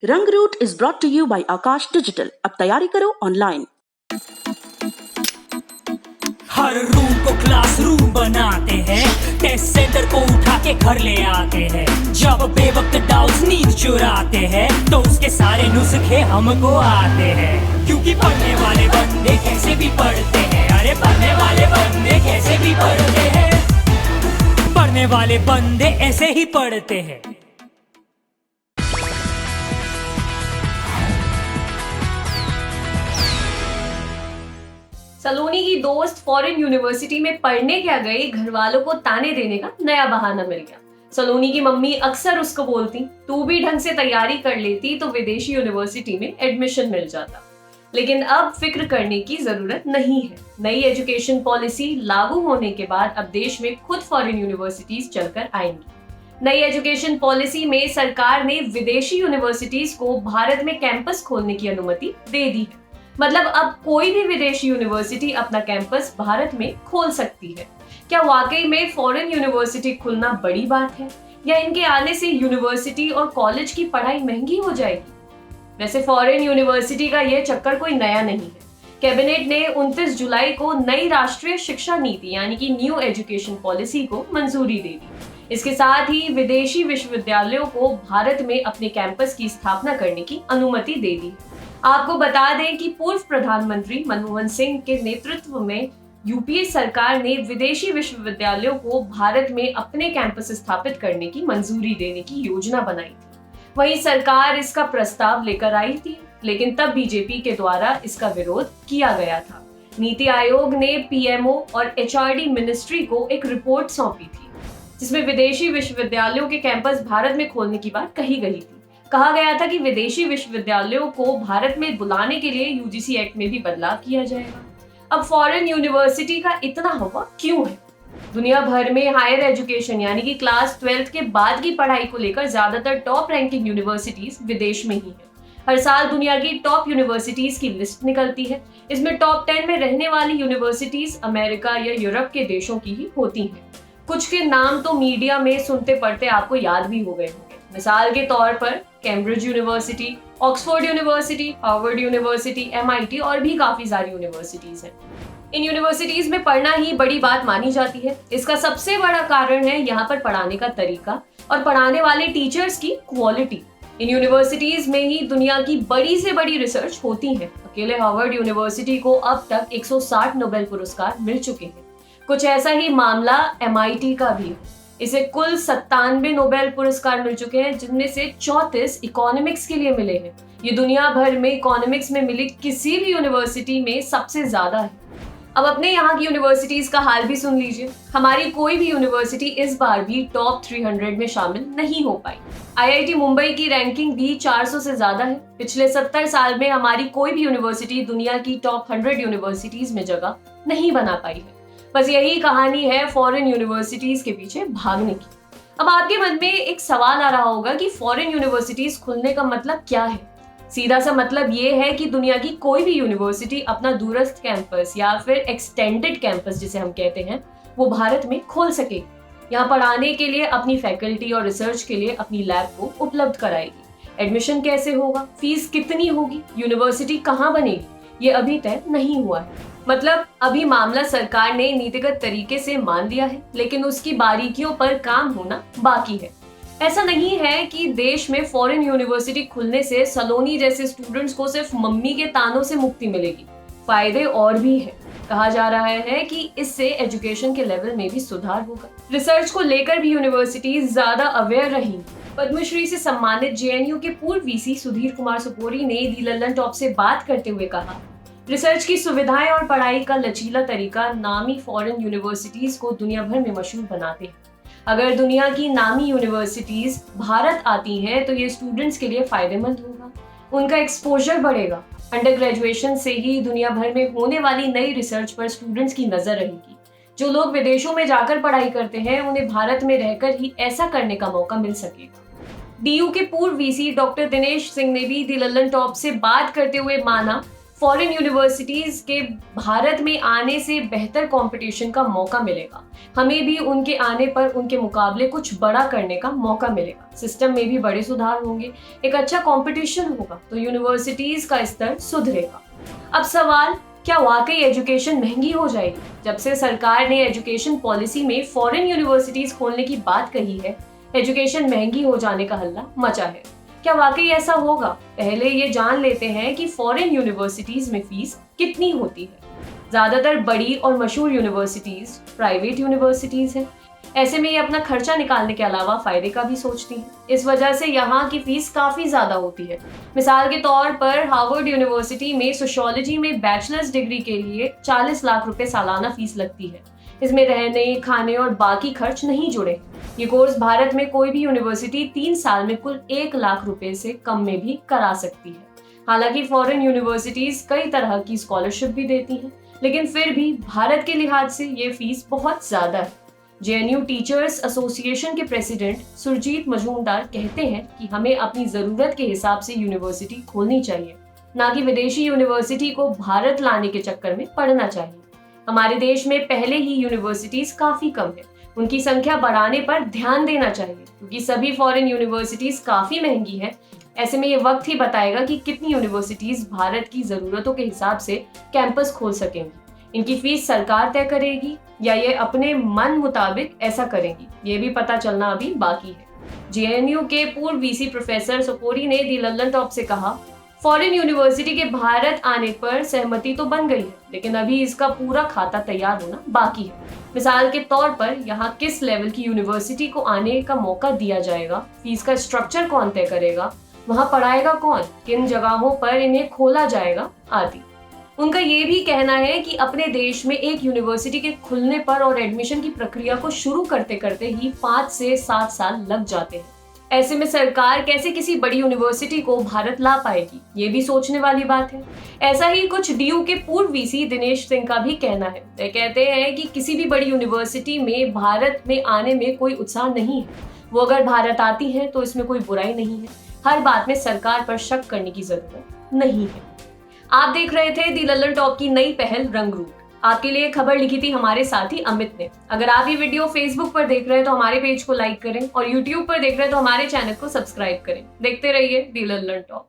रंग रूट is brought to you by Aakash digital. अब तैयारी करो ऑनलाइन। हर रूम को क्लासरूम बनाते हैं, टेस्ट सेंटर को उठा के घर ले आते हैं। जब बेवक्त डाउट्स नींद चुराते हैं तो उसके सारे नुस्खे हमको आते हैं। क्योंकि पढ़ने वाले बंदे कैसे भी पढ़ते हैं, अरे पढ़ने वाले बंदे कैसे भी पढ़ते हैं, पढ़ने वाले बंदे ऐसे ही पढ़ते हैं। सलोनी की दोस्त फॉरेन यूनिवर्सिटी में पढ़ने क्या गई, घर वालों को ताने देने का नया बहाना मिल गया। सलोनी की मम्मी अक्सर उसको बोलती, तू भी ढंग से तैयारी कर लेती तो विदेशी यूनिवर्सिटी में एडमिशन मिल जाता। लेकिन अब फिक्र करने की जरूरत नहीं है। नई एजुकेशन पॉलिसी लागू होने के बाद अब देश में खुद फॉरेन यूनिवर्सिटीज चलकर आएंगी। नई एजुकेशन पॉलिसी में सरकार ने विदेशी यूनिवर्सिटीज को भारत में कैंपस खोलने की अनुमति दे दी है। मतलब अब कोई भी विदेशी यूनिवर्सिटी अपना कैंपस भारत में खोल सकती है। क्या वाकई में फॉरेन यूनिवर्सिटी खुलना बड़ी बात है, या इनके आने से यूनिवर्सिटी और कॉलेज की पढ़ाई महंगी हो जाएगी? वैसे फॉरेन यूनिवर्सिटी का यह चक्कर कोई नया नहीं है। कैबिनेट ने 29 जुलाई को नई राष्ट्रीय शिक्षा नीति यानी कि न्यू एजुकेशन पॉलिसी को मंजूरी दे दी। इसके साथ ही विदेशी विश्वविद्यालयों को भारत में अपने कैंपस की स्थापना करने की अनुमति दे दी। आपको बता दें कि पूर्व प्रधानमंत्री मनमोहन सिंह के नेतृत्व में यूपीए सरकार ने विदेशी विश्वविद्यालयों को भारत में अपने कैंपस स्थापित करने की मंजूरी देने की योजना बनाई थी। वहीं सरकार इसका प्रस्ताव लेकर आई थी, लेकिन तब बीजेपी के द्वारा इसका विरोध किया गया था। नीति आयोग ने पीएमओ और एचआरडी मिनिस्ट्री को एक रिपोर्ट सौंपी थी, जिसमें विदेशी विश्वविद्यालयों के कैंपस भारत में खोलने की बात कही गई थी। कहा गया था कि विदेशी विश्वविद्यालयों को भारत में बुलाने के लिए यूजीसी एक्ट में भी बदलाव किया जाएगा। अब फॉरेन यूनिवर्सिटी का इतना हवा क्यों है? दुनिया भर में हायर एजुकेशन यानी कि क्लास 12 के बाद की पढ़ाई को लेकर ज्यादातर टॉप रैंकिंग यूनिवर्सिटीज विदेश में ही है। हर साल दुनिया की टॉप यूनिवर्सिटीज की लिस्ट निकलती है। इसमें टॉप 10 में रहने वाली यूनिवर्सिटीज अमेरिका या यूरोप के देशों की ही होती हैं। कुछ के नाम तो मीडिया में सुनते पढ़ते आपको याद भी हो गए होंगे। मिसाल के तौर पर Cambridge university, Oxford university, Harvard university, MIT और भी काफी सारी यूनिवर्सिटीज हैं। इन यूनिवर्सिटीज में पढ़ना ही बड़ी बात मानी जाती है। इसका सबसे बड़ा कारण है यहाँ पर पढ़ाने का तरीका और पढ़ाने वाले टीचर्स की क्वालिटी। इन यूनिवर्सिटीज में ही दुनिया की बड़ी से बड़ी रिसर्च होती है। अकेले हार्वर्ड यूनिवर्सिटी को अब तक 160 नोबेल पुरस्कार मिल चुके हैं। कुछ ऐसा ही मामला एमआईटी का भी है। इसे कुल 97 नोबेल पुरस्कार मिल चुके हैं, जिनमें से 34 इकोनॉमिक्स के लिए मिले हैं। ये दुनिया भर में इकोनॉमिक्स में मिली किसी भी यूनिवर्सिटी में सबसे ज्यादा है। अब अपने यहाँ की यूनिवर्सिटीज का हाल भी सुन लीजिए। हमारी कोई भी यूनिवर्सिटी इस बार भी टॉप 300 में शामिल नहीं हो पाई। आईआईटी मुंबई की रैंकिंग भी 400 से ज्यादा है। पिछले 70 साल में हमारी कोई भी यूनिवर्सिटी दुनिया की टॉप 100 यूनिवर्सिटीज में जगह नहीं बना पाई है। बस यही कहानी है फॉरेन यूनिवर्सिटीज के पीछे भागने की। अब आपके मन में एक सवाल आ रहा होगा कि फॉरेन यूनिवर्सिटीज खुलने का मतलब क्या है? सीधा सा मतलब ये है कि दुनिया की कोई भी यूनिवर्सिटी अपना दूरस्थ कैंपस या फिर एक्सटेंडेड कैंपस जिसे हम कहते हैं, वो भारत में खोल सके। यहाँ पढ़ाने के लिए अपनी फैकल्टी और रिसर्च के लिए अपनी लैब को उपलब्ध कराएगी। एडमिशन कैसे होगा, फीस कितनी होगी, यूनिवर्सिटी कहाँ बनेगी, ये अभी तय नहीं हुआ है। मतलब अभी मामला सरकार ने नीतिगत तरीके से मान लिया है, लेकिन उसकी बारीकियों पर काम होना बाकी है। ऐसा नहीं है कि देश में फॉरेन यूनिवर्सिटी खुलने से सलोनी जैसे स्टूडेंट्स को सिर्फ मम्मी के तानों से मुक्ति मिलेगी। फायदे और भी है। कहा जा रहा है कि इससे एजुकेशन के लेवल में भी सुधार होगा। रिसर्च को लेकर भी यूनिवर्सिटी ज्यादा अवेयर रहेंगी। पद्मश्री से सम्मानित जेएनयू के पूर्व वीसी सुधीर कुमार सुपोरी ने दी लल्लन टॉप से बात करते हुए कहा, रिसर्च की सुविधाएं और पढ़ाई का लचीला तरीका नामी फॉरेन यूनिवर्सिटीज को दुनिया भर में मशहूर बनाते हैं। अगर दुनिया की नामी यूनिवर्सिटीज भारत आती हैं तो ये स्टूडेंट्स के लिए फायदेमंद होगा। उनका एक्सपोजर बढ़ेगा। अंडर ग्रेजुएशन से ही दुनिया भर में होने वाली नई रिसर्च पर स्टूडेंट्स की नजर रहेगी। जो लोग विदेशों में जाकर पढ़ाई करते हैं, उन्हें भारत में रहकर ही ऐसा करने का मौका मिल सकेगा। डीयू के पूर्व वीसी डॉक्टर दिनेश सिंह ने भी दी लल्लन टॉप से बात करते हुए माना, फॉरेन यूनिवर्सिटीज के भारत में आने से बेहतर कंपटीशन का मौका मिलेगा। हमें भी उनके आने पर उनके मुकाबले कुछ बड़ा करने का मौका मिलेगा। सिस्टम में भी बड़े सुधार होंगे, एक अच्छा कंपटीशन होगा तो यूनिवर्सिटीज का स्तर सुधरेगा। अब सवाल, क्या वाकई एजुकेशन महंगी हो जाएगी? जब से सरकार ने एजुकेशन पॉलिसी में फॉरेन यूनिवर्सिटीज खोलने की बात कही है, एजुकेशन महंगी हो जाने का हल्ला मचा है। क्या वाकई ऐसा होगा? पहले ये जान लेते हैं कि फॉरेन यूनिवर्सिटीज में फीस कितनी होती है। ज्यादातर बड़ी और मशहूर यूनिवर्सिटीज प्राइवेट यूनिवर्सिटीज हैं। ऐसे में ये अपना खर्चा निकालने के अलावा फायदे का भी सोचती हैं। इस वजह से यहाँ की फीस काफी ज्यादा होती है। मिसाल के तौर पर हार्वर्ड यूनिवर्सिटी में सोशियोलॉजी में बैचलर्स डिग्री के लिए 40 लाख रुपए सालाना फीस लगती है। इसमें रहने, खाने और बाकी खर्च नहीं जुड़े। ये कोर्स भारत में कोई भी यूनिवर्सिटी 3 साल में कुल 1 लाख रुपए से कम में भी करा सकती है। हालांकि फॉरेन यूनिवर्सिटीज कई तरह की स्कॉलरशिप भी देती हैं, लेकिन फिर भी भारत के लिहाज से ये फीस बहुत ज्यादा है। JNU टीचर्स एसोसिएशन के प्रेसिडेंट सुरजीत मजूमदार कहते हैं कि हमें अपनी जरूरत के हिसाब से यूनिवर्सिटी खोलनी चाहिए, ना कि विदेशी यूनिवर्सिटी को भारत लाने के चक्कर में पड़ना चाहिए। हमारे देश में पहले ही यूनिवर्सिटीज काफी कम है, उनकी संख्या बढ़ाने पर ध्यान देना चाहिए, क्योंकि सभी फॉरेन यूनिवर्सिटीज काफी महंगी है। ऐसे में ये वक्त ही बताएगा कि कितनी यूनिवर्सिटीज भारत की जरूरतों के हिसाब से कैंपस खोल सकेंगी। इनकी फीस सरकार तय करेगी या ये अपने मन मुताबिक ऐसा करेंगी, ये भी पता चलना अभी बाकी है। JNU के पूर्व VC प्रोफेसर सोपोरी ने दी लल्लन टॉप से कहा, फॉरेन यूनिवर्सिटी के भारत आने पर सहमति तो बन गई है, लेकिन अभी इसका पूरा खाता तैयार होना बाकी है। मिसाल के तौर पर यहाँ किस लेवल की यूनिवर्सिटी को आने का मौका दिया जाएगा, फीस का स्ट्रक्चर कौन तय करेगा, वहाँ पढ़ाएगा कौन, किन जगहों पर इन्हें खोला जाएगा आदि। उनका ये भी कहना है कि अपने देश में एक यूनिवर्सिटी के खुलने पर और एडमिशन की प्रक्रिया को शुरू करते करते ही 5 से 7 साल लग जाते हैं। ऐसे में सरकार कैसे किसी बड़ी यूनिवर्सिटी को भारत ला पाएगी, ये भी सोचने वाली बात है। ऐसा ही कुछ DU के पूर्व VC दिनेश सिंह का भी कहना है। वे कहते हैं कि किसी भी बड़ी यूनिवर्सिटी में भारत में आने में कोई उत्साह नहीं है। वो अगर भारत आती है तो इसमें कोई बुराई नहीं है। हर बात में सरकार पर शक करने की जरूरत नहीं है। आप देख रहे थे दी लल्लन टॉप की नई पहल रंग रूप। आपके लिए खबर लिखी थी हमारे साथी अमित ने। अगर आप ये वीडियो फेसबुक पर देख रहे हैं तो हमारे पेज को लाइक करें और यूट्यूब पर देख रहे हैं तो हमारे चैनल को सब्सक्राइब करें। देखते रहिए दी लल्लन टॉप।